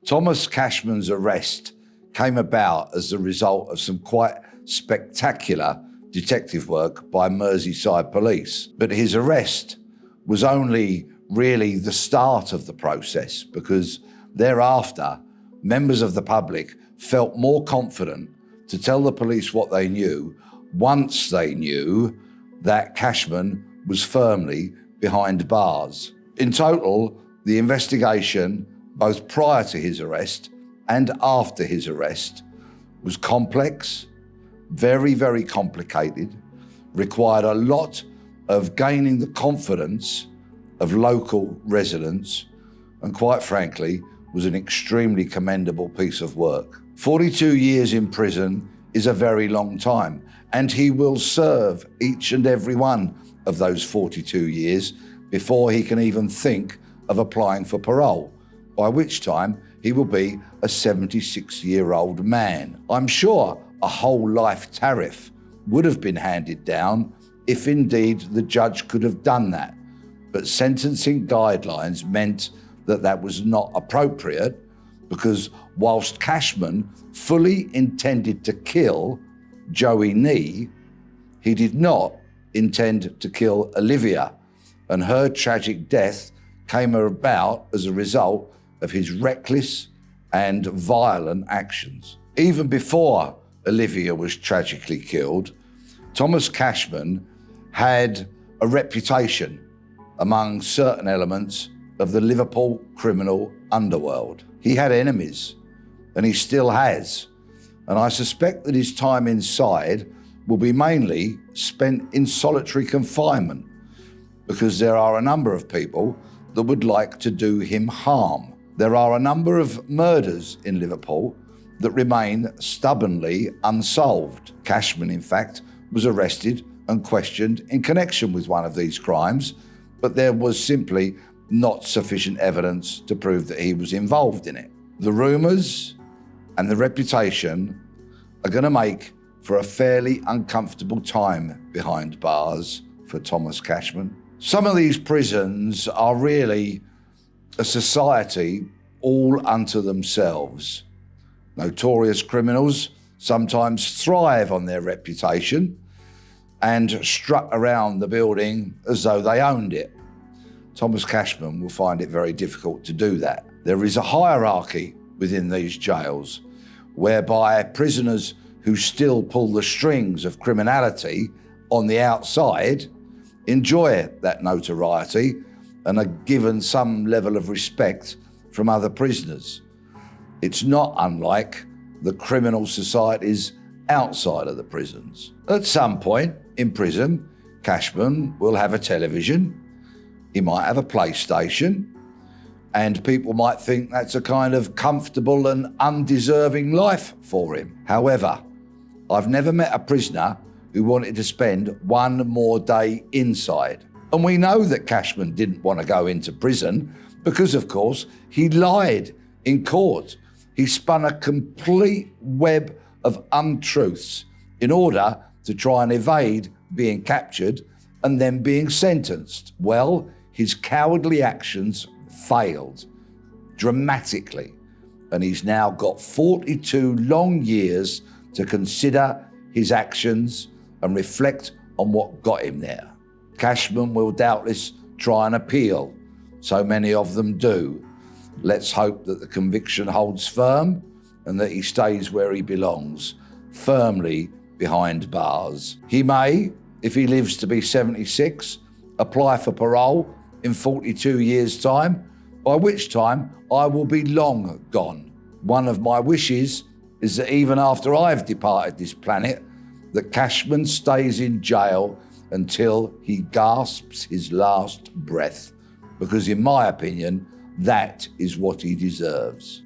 Thomas Cashman's arrest came about as the result of some quite spectacular detective work by Merseyside police. But his arrest was only really the start of the process, because thereafter, members of the public felt more confident to tell the police what they knew once they knew that Cashman was firmly behind bars. In total, the investigation, both prior to his arrest and after his arrest, was complex, very, very complicated, required a lot of gaining the confidence of local residents, and quite frankly, was an extremely commendable piece of work. 42 years in prison is a very long time, and he will serve each and every one of those 42 years before he can even think of applying for parole, by which time he will be a 76-year-old man. I'm sure a whole life tariff would have been handed down if indeed the judge could have done that. But sentencing guidelines meant that that was not appropriate, because whilst Cashman fully intended to kill Joey Nee, he did not intend to kill Olivia, and her tragic death came about as a result of his reckless and violent actions. Even before Olivia was tragically killed, Thomas Cashman had a reputation among certain elements of the Liverpool criminal underworld. He had enemies, and he still has. And I suspect that his time inside will be mainly spent in solitary confinement, because there are a number of people that would like to do him harm. There are a number of murders in Liverpool that remain stubbornly unsolved. Cashman, in fact, was arrested and questioned in connection with one of these crimes, but there was simply not sufficient evidence to prove that he was involved in it. The rumours and the reputation are going to make for a fairly uncomfortable time behind bars for Thomas Cashman. Some of these prisons are really a society all unto themselves. Notorious criminals sometimes thrive on their reputation and strut around the building as though they owned it. Thomas Cashman will find it very difficult to do that. There is a hierarchy within these jails whereby prisoners who still pull the strings of criminality on the outside enjoy that notoriety and are given some level of respect from other prisoners. It's not unlike the criminal societies outside of the prisons. At some point in prison, Cashman will have a television, he might have a PlayStation, and people might think that's a kind of comfortable and undeserving life for him. However, I've never met a prisoner who wanted to spend one more day inside. And we know that Cashman didn't want to go into prison because, of course, he lied in court. He spun a complete web of untruths in order to try and evade being captured and then being sentenced. Well, his cowardly actions failed dramatically, and he's now got 42 long years to consider his actions and reflect on what got him there. Cashman will doubtless try and appeal. So many of them do. Let's hope that the conviction holds firm and that he stays where he belongs, firmly behind bars. He may, if he lives to be 76, apply for parole in 42 years' time, by which time I will be long gone. One of my wishes is that even after I've departed this planet, that Cashman stays in jail until he gasps his last breath, because in my opinion, that is what he deserves.